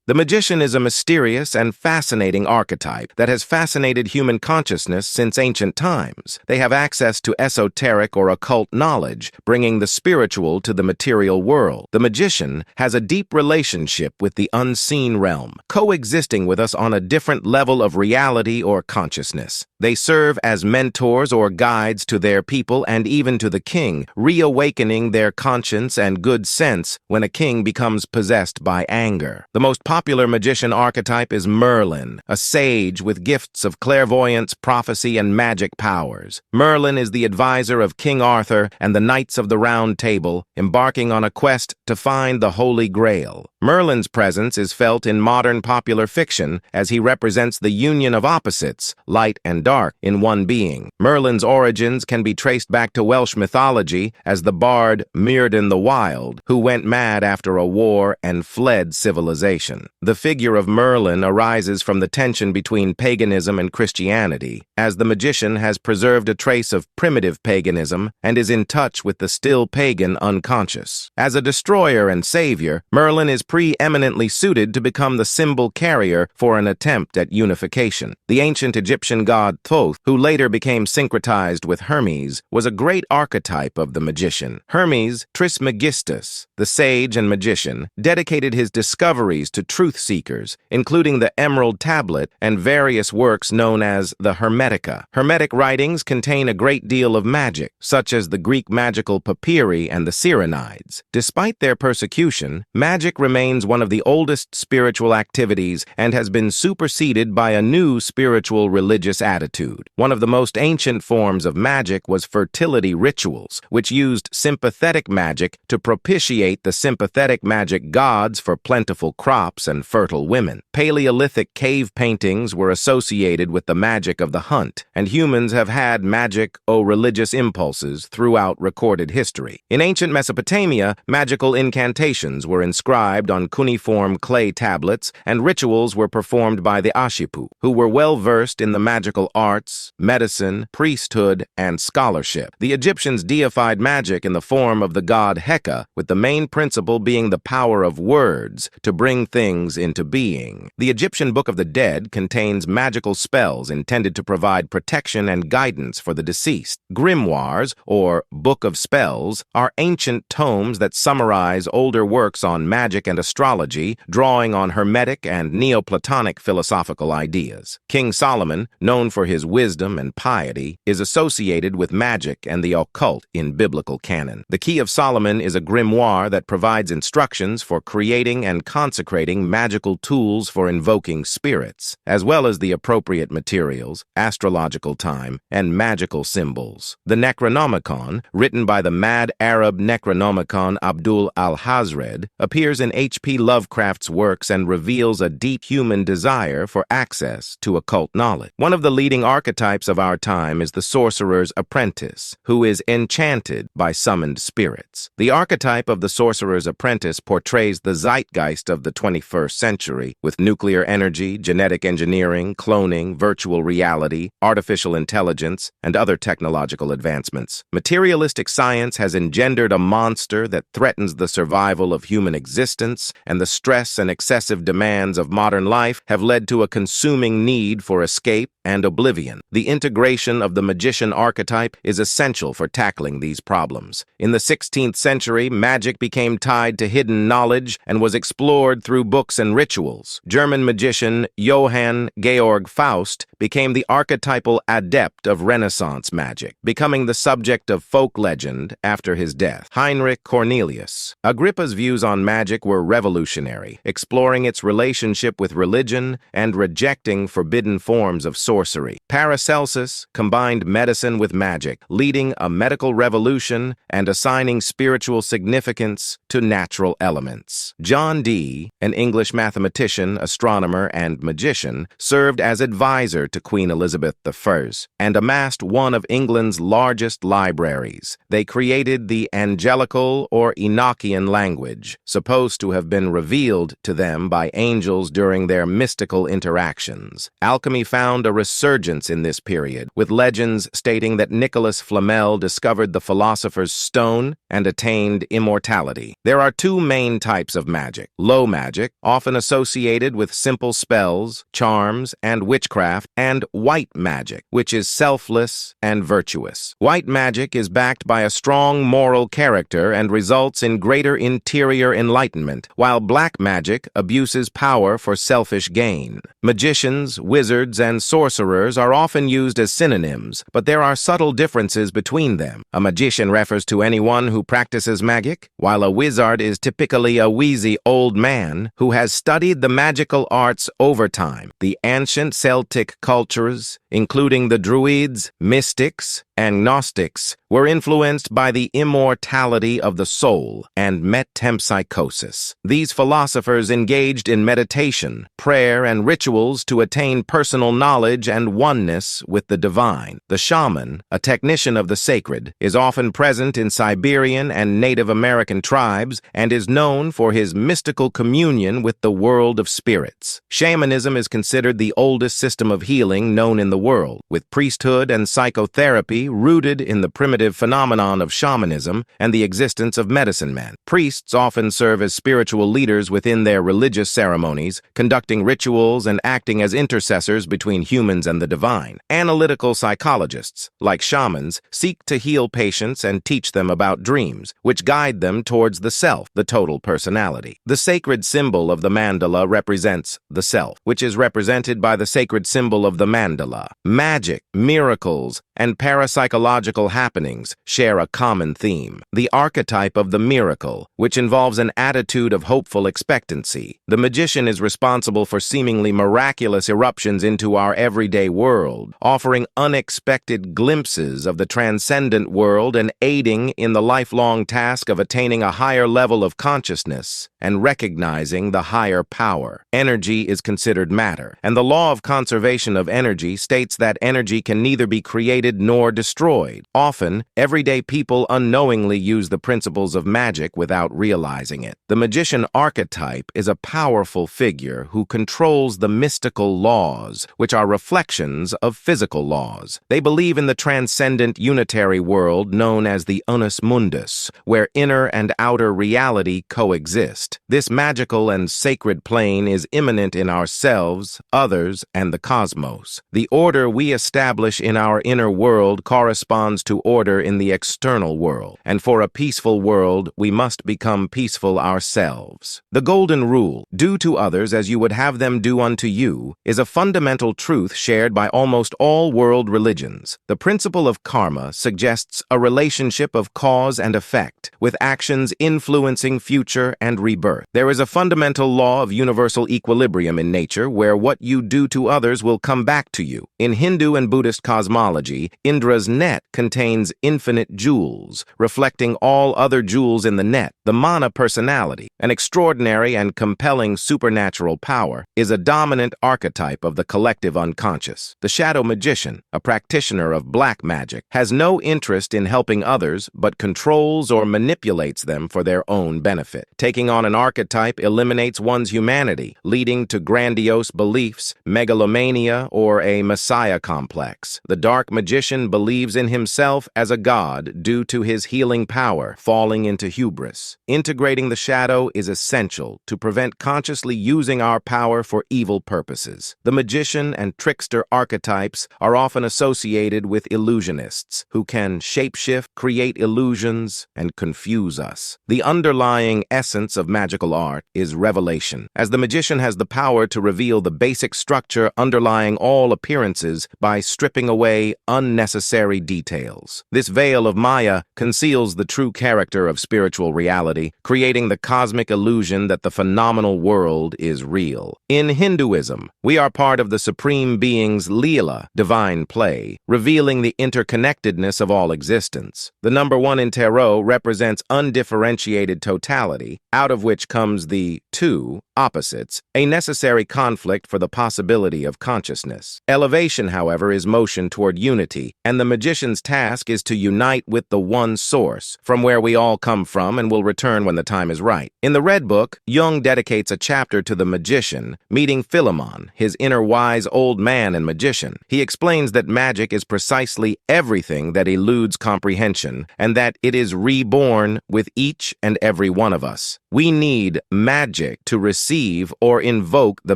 The magician is a mysterious and fascinating archetype that has fascinated human consciousness since ancient times. They have access to esoteric or occult knowledge, bringing the spiritual to the material world. The magician has a deep relationship with the unseen realm, coexisting with us on a different level of reality or consciousness. They serve as mentors or guides to their people and even to the king, reawakening their conscience and good sense when a king becomes possessed by anger. The most popular magician archetype is Merlin, a sage with gifts of clairvoyance, prophecy, and magic powers. Merlin is the advisor of King Arthur and the Knights of the Round Table, embarking on a quest to find the Holy Grail. Merlin's presence is felt in modern popular fiction as he represents the union of opposites, light and dark, in one being. Merlin's origins can be traced back to Welsh mythology as the bard Myrddin the Wild, who went mad after a war and fled civilization. The figure of Merlin arises from the tension between paganism and Christianity, as the magician has preserved a trace of primitive paganism and is in touch with the still pagan unconscious. As a destroyer and savior, Merlin is preeminently suited to become the symbol carrier for an attempt at unification. The ancient Egyptian god Thoth, who later became syncretized with Hermes, was a great archetype of the magician. Hermes Trismegistus, the sage and magician, dedicated his discoveries to truth-seekers, including the Emerald Tablet and various works known as the Hermetica. Hermetic writings contain a great deal of magic, such as the Greek magical papyri and the Cyrenides. Despite their persecution, magic remains one of the oldest spiritual activities and has been superseded by a new spiritual religious attitude. One of the most ancient forms of magic was fertility rituals, which used sympathetic magic to propitiate the sympathetic magic gods for plentiful crops and fertile women. Paleolithic cave paintings were associated with the magic of the hunt, and humans have had magic or religious impulses throughout recorded history. In ancient Mesopotamia, magical incantations were inscribed on cuneiform clay tablets, and rituals were performed by the Ashipu, who were well versed in the magical arts, medicine, priesthood, and scholarship. The Egyptians deified magic in the form of the god Heka, with the main principle being the power of words to bring things into being. The Egyptian Book of the Dead contains magical spells intended to provide protection and guidance for the deceased. Grimoires, or Book of Spells, are ancient tomes that summarize older works on magic and astrology, drawing on Hermetic and Neoplatonic philosophical ideas. King Solomon, known for his wisdom and piety, is associated with magic and the occult in biblical canon. The Key of Solomon is a grimoire that provides instructions for creating and consecrating magical tools for invoking spirits, as well as the appropriate materials, astrological time, and magical symbols. The Necronomicon, written by the mad Arab Necronomicon Abdul al-Hazred, appears in H.P. Lovecraft's works and reveals a deep human desire for access to occult knowledge. One of the leading archetypes of our time is the sorcerer's apprentice, who is enchanted by summoned spirits. The archetype of the sorcerer's apprentice portrays the zeitgeist of the 21st century, with nuclear energy, genetic engineering, cloning, virtual reality, artificial intelligence, and other technological advancements. Materialistic science has engendered a monster that threatens the survival of human existence, and the stress and excessive demands of modern life have led to a consuming need for escape and oblivion. The integration of the magician archetype is essential for tackling these problems. In the 16th century, magic became tied to hidden knowledge and was explored through books and rituals. German magician Johann Georg Faust became the archetypal adept of Renaissance magic, becoming the subject of folk legend after his death. Heinrich Cornelius. Agrippa's views on magic were revolutionary, exploring its relationship with religion and rejecting forbidden forms of sorcery. Paracelsus combined medicine with magic, leading a medical revolution and assigning spiritual significance to natural elements. John Dee, an English mathematician, astronomer, and magician, served as advisor to Queen Elizabeth I and amassed one of England's largest libraries. They created the angelical or Enochian language, supposed to have been revealed to them by angels during their mystical interactions. Alchemy found a resurgence resurgence in this period, with legends stating that Nicholas Flamel discovered the Philosopher's Stone and attained immortality. There are two main types of magic: low magic, often associated with simple spells, charms, and witchcraft, and white magic, which is selfless and virtuous. White magic is backed by a strong moral character and results in greater interior enlightenment, while black magic abuses power for selfish gain. Magicians, wizards, and sorcerers are often used as synonyms, but there are subtle differences between them. A magician refers to anyone who practices magic, while a wizard is typically a wheezy old man who has studied the magical arts over time. The ancient Celtic cultures, including the Druids, mystics, and Gnostics, were influenced by the immortality of the soul and metempsychosis. These philosophers engaged in meditation, prayer, and rituals to attain personal knowledge and oneness with the divine. The shaman, a technician of the sacred, is often present in Siberian and Native American tribes and is known for his mystical communion with the world of spirits. Shamanism is considered the oldest system of healing known in the world, with priesthood and psychotherapy rooted in the primitive phenomenon of shamanism and the existence of medicine men. Priests often serve as spiritual leaders within their religious ceremonies, conducting rituals and acting as intercessors between humans and the divine. Analytical psychologists, like shamans, seek to heal patients and teach them about dreams, which guide them towards the self, the total personality. The sacred symbol of the mandala represents the self, which is represented by the sacred symbol of the mandala. Magic, miracles, and parapsychological happenings share a common theme: the archetype of the miracle, which involves an attitude of hopeful expectancy. The magician is responsible for seemingly miraculous eruptions into our everyday world, offering unexpected glimpses of the transcendent world and aiding in the lifelong task of attaining a higher level of consciousness and recognizing the higher power. Energy is considered matter, and the law of conservation of energy states that energy can neither be created nor destroyed. Often, everyday people unknowingly use the principles of magic without realizing it. The magician archetype is a powerful figure who controls the mystical laws, which are reflections of physical laws. They believe in the transcendent unitary world known as the unus mundus, where inner and outer reality coexist. This magical and sacred plane is immanent in ourselves, others, and the cosmos. The order we establish in our inner world corresponds to order in the external world, and for a peaceful world, we must become peaceful ourselves. The golden rule, do to others as you would have them do unto you, is a fundamental truth shared by almost all world religions. The principle of karma suggests a relationship of cause and effect, with actions influencing future and rebirth. There is a fundamental law of universal equilibrium in nature where what you do to others will come back to you. In Hindu and Buddhist cosmology, Indra's net contains infinite jewels, reflecting all other jewels in the net. The mana personality, an extraordinary and compelling supernatural power, is a dominant archetype of the collective unconscious. The shadow magician, a practitioner of black magic, has no interest in helping others but controls or manipulates them for their own benefit. Taking on an archetype eliminates one's humanity, leading to grandiose beliefs, megalomania, or a messiah complex. The dark magician believes in himself as a god due to his healing power, falling into hubris. Integrating the shadow is essential to prevent consciously using our power for evil purposes. The magician and trickster archetypes are often associated with illusionists, who can shapeshift, create illusions, and confuse us. The underlying essence of magical art is revelation, as the magician has the power to reveal the basic structure underlying all appearances by stripping away unnecessary details. This veil of Maya conceals the true character of spiritual reality, creating the cosmic illusion that the phenomenal world is real. In Hinduism, we are part of the Supreme Being's Leela, divine play, revealing the interconnectedness of all existence. The number 1 in tarot represents undifferentiated totality, out of which comes the two opposites, a necessary conflict for the possibility of consciousness. Elevation, however, is motion toward unity, and the magician's task is is to unite with the one source, from where we all come from and will return when the time is right. In the Red Book, Jung dedicates a chapter to the magician, meeting Philemon, his inner wise old man and magician. He explains that magic is precisely everything that eludes comprehension, and that it is reborn with each and every one of us. We need magic to receive or invoke the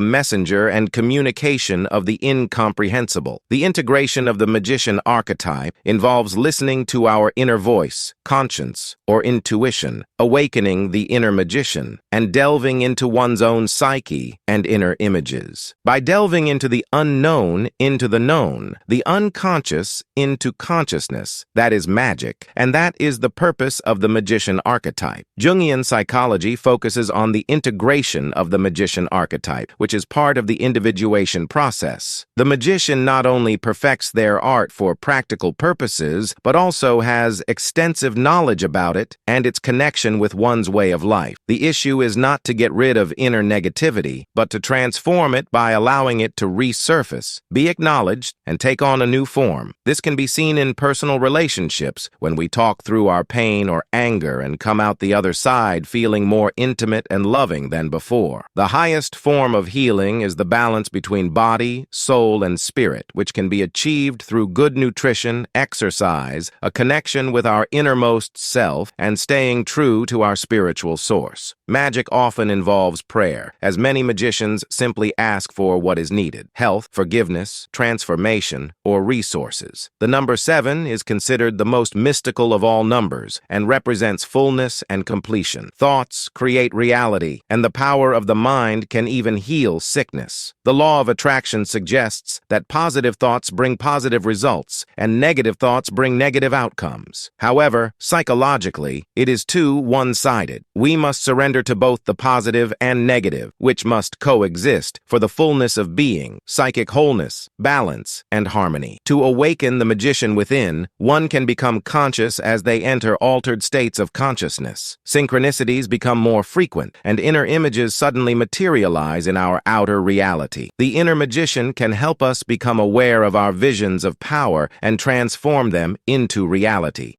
messenger and communication of the incomprehensible. The integration of the magician archetype involves listening to our inner voice, conscience, or intuition, awakening the inner magician, and delving into one's own psyche and inner images. By delving into the unknown into the known, the unconscious into consciousness, that is magic, and that is the purpose of the magician archetype. Jungian psychology focuses on the integration of the magician archetype, which is part of the individuation process. The magician not only perfects their art for practical purposes, but also has extensive knowledge about it and its connection with one's way of life. The issue is not to get rid of inner negativity, but to transform it by allowing it to resurface, be acknowledged, and take on a new form. This can be seen in personal relationships when we talk through our pain or anger and come out the other side feeling more intimate and loving than before. The highest form of healing is the balance between body, soul, and spirit, which can be achieved through good nutrition, exercise, a connection with our innermost self, and staying true to our spiritual source. Magic often involves prayer, as many magicians simply ask for what is needed: health, forgiveness, transformation, or resources. The number 7 is considered the most mystical of all numbers and represents fullness and completion. Thoughts create reality, and the power of the mind can even heal sickness. The law of attraction suggests that positive thoughts bring positive results, and negative thoughts bring negative outcomes. However, psychologically, it is too one-sided. We must surrender to both the positive and negative, which must coexist for the fullness of being, psychic wholeness, balance, and harmony. To awaken the magician within, one can become conscious as they enter altered states of consciousness. Synchronicities become more frequent, and inner images suddenly materialize in our outer reality. The inner magician can help us become aware of our visions of power and transform them into reality.